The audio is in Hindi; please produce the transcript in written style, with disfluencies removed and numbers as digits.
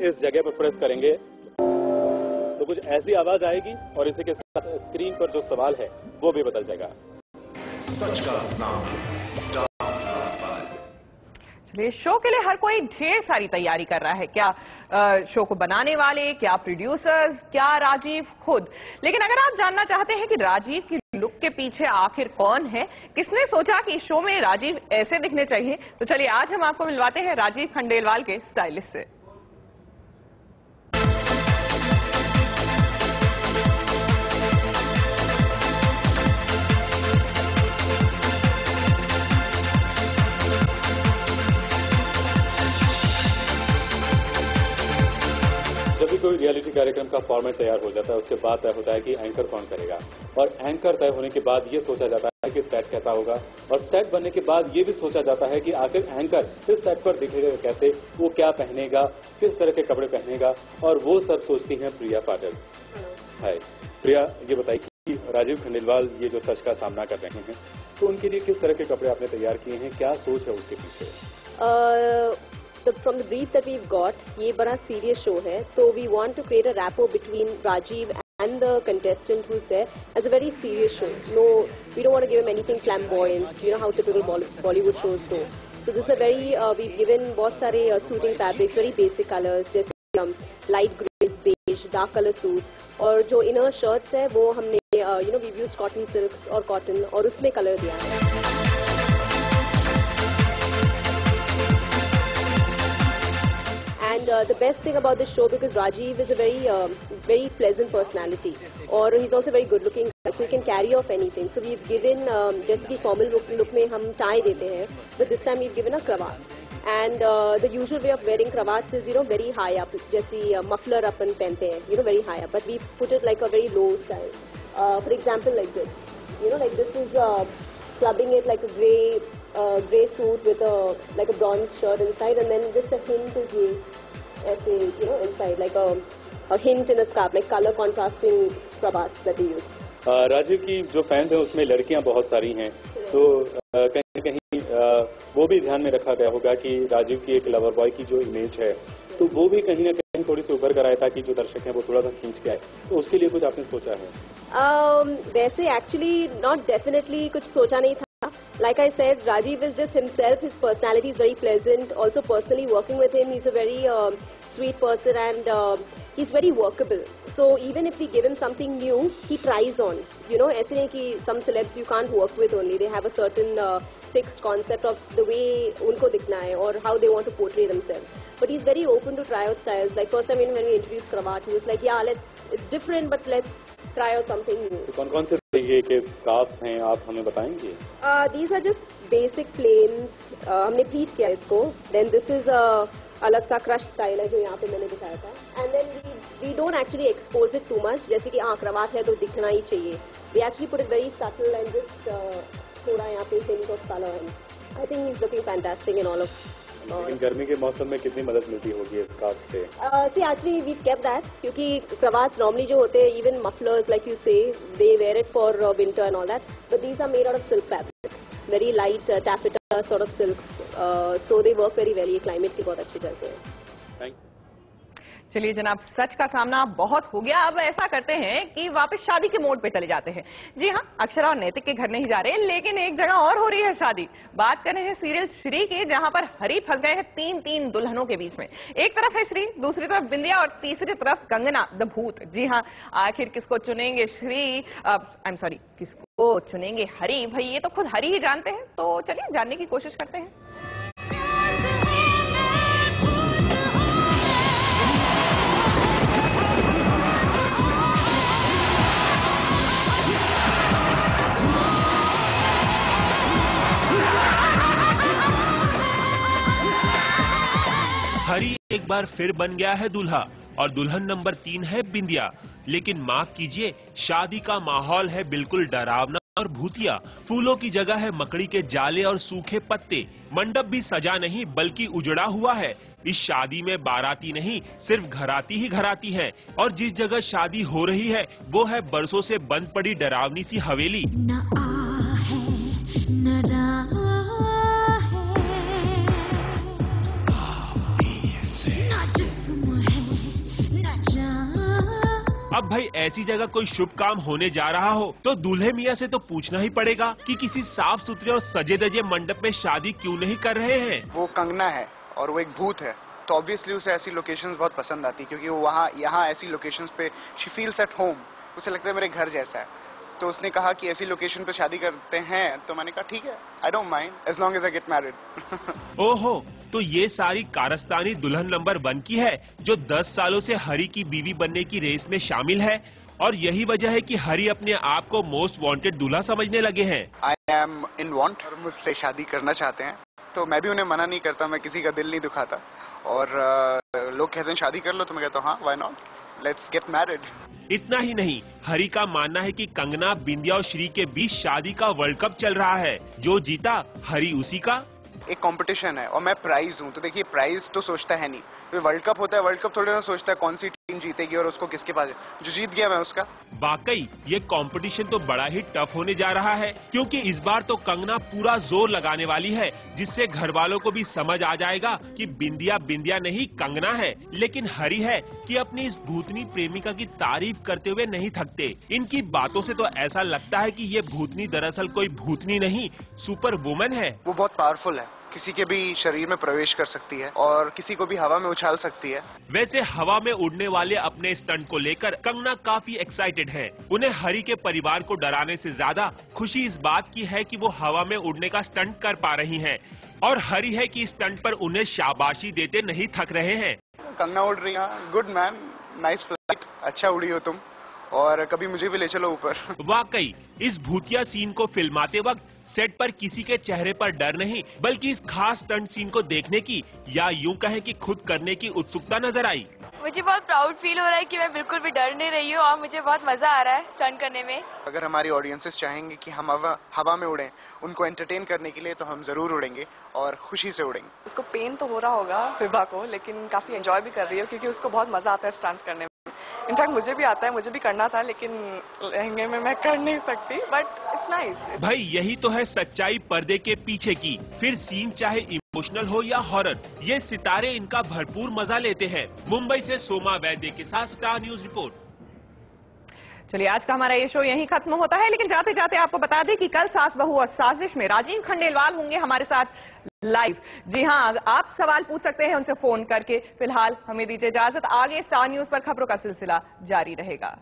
इस जगह पर प्रेस करेंगे तो कुछ ऐसी आवाज आएगी और इसी के साथ स्क्रीन पर जो सवाल है वो भी बदल जाएगा। सच का साउंड। चलिए, शो के लिए हर कोई ढेर सारी तैयारी कर रहा है। क्या शो को बनाने वाले, क्या प्रोड्यूसर्स, क्या राजीव खुद। लेकिन अगर आप जानना चाहते हैं कि राजीव की लुक के पीछे आखिर कौन है, किसने सोचा कि इस शो में राजीव ऐसे दिखने चाहिए, तो चलिए आज हम आपको मिलवाते हैं राजीव खंडेलवाल के स्टाइलिस्ट से। जब भी कोई रियलिटी कार्यक्रम का फॉर्मेट तैयार हो जाता है उसके बाद तय होता है कि एंकर कौन करेगा, और एंकर तय होने के बाद ये सोचा जाता है कि सेट कैसा होगा, और सेट बनने के बाद ये भी सोचा जाता है कि आखिर एंकर इस सेट पर दिखेगा कैसे, वो क्या पहनेगा, किस तरह के कपड़े पहनेगा, और वो सब सोचती हैं प्रिया पाटिल। हाय प्रिया, ये बताइए कि राजीव खंडेलवाल ये जो सच का सामना कर रहे हैं तो उनके लिए किस तरह के कपड़े आपने तैयार किए हैं, क्या सोच है उसके पीछे? From the brief that we've got, ये बड़ा serious show है, so we want to create a rapport between Rajiv and the contestant who's there as a very serious show. No, we don't want to give him anything flamboyant, you know how typical Bollywood shows go. So this is a very, we've given बहुत सारे suiting fabrics, very basic colors, जैसे light grey, beige, dark color suits, और जो inner shirts है वो हमने, you know, we've used cotton silks और cotton, और उसमें color दिया है। And the best thing about this show, because Rajiv is a very pleasant personality, or he's also very good looking, so he can carry off anything. So we've given, जैसे कि formal look में हम tie देते हैं, but this time we've given a cravat. And the usual way of wearing cravats is, you know, very high up, जैसे muffler अपन पहनते हैं, you know, very high up. But we put it like a very low style. For example, like this. You know, like this is clubbing it like a grey suit with like a bronze shirt inside, and then just a hint is ये ऐसे, you know, inside like a hint in a scarf, like color contrasting cravats that we use. Rajiv की जो फैंस हैं उसमें लड़कियां बहुत सारी हैं, तो कहीं न कहीं वो भी ध्यान में रखा गया होगा कि राजीव की एक लवर बॉय की जो इमेज है तो वो भी कहीं न कहीं थोड़ी सी उभर कर आए ताकि जो दर्शक हैं वो थोड़ा सा खींच के आए, तो उसके लिए कुछ आपने सोचा है? वैसे एक्चुअली नॉट डेफिनेटली कुछ सोचा नहीं था. Like I said, Rajiv is just himself. His personality is very pleasant. Also, personally working with him, he's a very sweet person, and he's very workable. So even if we give him something new, he tries on. You know, ऐसे नहीं कि some celebs you can't work with only. They have a certain fixed concept of the way उनको दिखना है or how they want to portray themselves. But he's very open to try out styles. Like first time when we introduced Cravat, he was like, yeah, it's different, but let's try out something new. तो कौन-कौन से तरीके के स्कार्फ हैं आप हमें बताएंगे? These are just basic plains. हमने pleat किया इसको. Then this is अलग सा crush style है जो यहाँ पे मैंने दिखाया था. And then we don't actually expose it too much. जैसे कि क्रवात है तो दिखना ही चाहिए. We actually put it very subtle and just थोड़ा यहाँ पे hint of color. And I think he's looking fantastic in all of. लेकिन गर्मी के मौसम में कितनी मदद मिलती होगी इस स्कार्फ से? See, actually we've kept that क्योंकि cravats normally जो होते हैं, even mufflers like you say, they wear it for winter and all that. But these are made out of silk fabric, very light taffeta sort of silks, so they work very well. ये climate के बहुत अच्छे चलते हैं. Thank you. चलिए जनाब, सच का सामना बहुत हो गया। अब ऐसा करते हैं कि वापस शादी के मोड पे चले जाते हैं। जी हाँ, अक्षरा और नैतिक के घर नहीं जा रहे, लेकिन एक जगह और हो रही है शादी। बात कर रहे हैं सीरियल श्री की, जहां पर हरी फंस गए हैं तीन दुल्हनों के बीच में। एक तरफ है श्री, दूसरी तरफ बिंदिया और तीसरी तरफ कंगना द भूत। जी हाँ, आखिर किसको चुनेंगे श्री, आई एम सॉरी, किसको चुनेंगे हरी? भाई ये तो खुद हरी ही जानते हैं, तो चलिए जानने की कोशिश करते हैं। हरी एक बार फिर बन गया है दूल्हा और दुल्हन नंबर 3 है बिंदिया। लेकिन माफ कीजिए, शादी का माहौल है बिल्कुल डरावना और भूतिया। फूलों की जगह है मकड़ी के जाले और सूखे पत्ते। मंडप भी सजा नहीं बल्कि उजड़ा हुआ है। इस शादी में बाराती नहीं, सिर्फ घराती ही घराती है। और जिस जगह शादी हो रही है वो है बरसों से बंद पड़ी डरावनी सी हवेली। न आ है, न रहा है, ना जिस्म है। अब भाई ऐसी जगह कोई शुभ काम होने जा रहा हो तो दूल्हे मियाँ से तो पूछना ही पड़ेगा कि किसी साफ सुथरे और सजे धजे मंडप में शादी क्यों नहीं कर रहे हैं। वो कंगना है और वो एक भूत है, तो ऑब्वियसली उसे ऐसी लोकेशंस बहुत पसंद आती है, क्योंकि वो यहाँ ऐसी लोकेशंस पे शी फील्स एट होम, उसे लगता है मेरे घर जैसा है। तो उसने कहा कि ऐसी लोकेशन पे शादी करते हैं, तो मैंने कहा ठीक है, I don't mind as long as I get married. ओहो, तो ये सारी कारस्तानी दुल्हन नंबर 1 की है जो 10 सालों से हरी की बीवी बनने की रेस में शामिल है, और यही वजह है कि हरी अपने आप को मोस्ट वांटेड दूल्हा समझने लगे हैं। आई एम इन वांट, मुझसे शादी करना चाहते हैं, तो मैं भी उन्हें मना नहीं करता, मैं किसी का दिल नहीं दुखाता। और लोग कहते हैं शादी कर लो, तो मैं कहता हूँ हाँ, why not, let's get married. इतना ही नहीं, हरी का मानना है कि कंगना, बिंदिया और श्री के बीच शादी का वर्ल्ड कप चल रहा है, जो जीता हरी उसी का। एक कंपटीशन है और मैं प्राइज हूँ, तो देखिए प्राइज तो सोचता है नहीं, तो वर्ल्ड कप होता है, वर्ल्ड कप थोड़ी ना सोचता है कौन सी टीम जीतेगी और उसको किसके पास, जो जीत गया मैं उसका। वाकई ये कंपटीशन तो बड़ा ही टफ होने जा रहा है, क्योंकि इस बार तो कंगना पूरा जोर लगाने वाली है, जिससे घर वालों को भी समझ आ जाएगा कि बिंदिया बिंदिया नहीं कंगना है। लेकिन हरी है कि अपनी इस भूतनी प्रेमिका की तारीफ करते हुए नहीं थकते। इनकी बातों से तो ऐसा लगता है कि ये भूतनी दरअसल कोई भूतनी नहीं, सुपर वुमन है। वो बहुत पावरफुल है, किसी के भी शरीर में प्रवेश कर सकती है और किसी को भी हवा में उछाल सकती है। वैसे हवा में उड़ने वाले अपने स्टंट को लेकर कंगना काफी एक्साइटेड है। उन्हें हरी के परिवार को डराने से ज्यादा खुशी इस बात की है कि वो हवा में उड़ने का स्टंट कर पा रही हैं, और हरी है कि इस स्टंट पर उन्हें शाबाशी देते नहीं थक रहे हैं। कंगना उड़ रही है, गुड मैन, नाइस फ्लाइट, अच्छा उड़ी हो तुम, और कभी मुझे भी ले चलो ऊपर। वाकई इस भूतिया सीन को फिल्माते वक्त सेट पर किसी के चेहरे पर डर नहीं, बल्कि इस खास स्टंट सीन को देखने की, या यूं कहें कि खुद करने की उत्सुकता नजर आई। मुझे बहुत प्राउड फील हो रहा है कि मैं बिल्कुल भी डर नहीं रही हूँ और मुझे बहुत मजा आ रहा है स्टंट करने में। अगर हमारी ऑडियंसेस चाहेंगे कि हम हवा में उड़ें, उनको एंटरटेन करने के लिए, तो हम जरूर उड़ेंगे और खुशी से उड़ेंगे। उसको पेन तो हो रहा होगा विभा को, लेकिन काफी एंजॉय भी कर रही है, क्योंकि उसको बहुत मजा आता है स्टंट्स करने में। इनफैक्ट मुझे भी आता है, मुझे भी करना था, लेकिन लहंगे में मैं कर नहीं सकती, बट इट्स नाइस। भाई यही तो है सच्चाई पर्दे के पीछे की। फिर सीन चाहे इमोशनल हो या हॉरर, ये सितारे इनका भरपूर मजा लेते हैं। मुंबई से सोमा वैद्य के साथ स्टार न्यूज रिपोर्ट। चलिए, आज का हमारा ये शो यहीं खत्म होता है, लेकिन जाते जाते आपको बता दें कि कल सास बहू और साजिश में राजीव खंडेलवाल होंगे हमारे साथ लाइव। जी हाँ, आप सवाल पूछ सकते हैं उनसे फोन करके। फिलहाल हमें दीजिए इजाजत, आगे स्टार न्यूज पर खबरों का सिलसिला जारी रहेगा।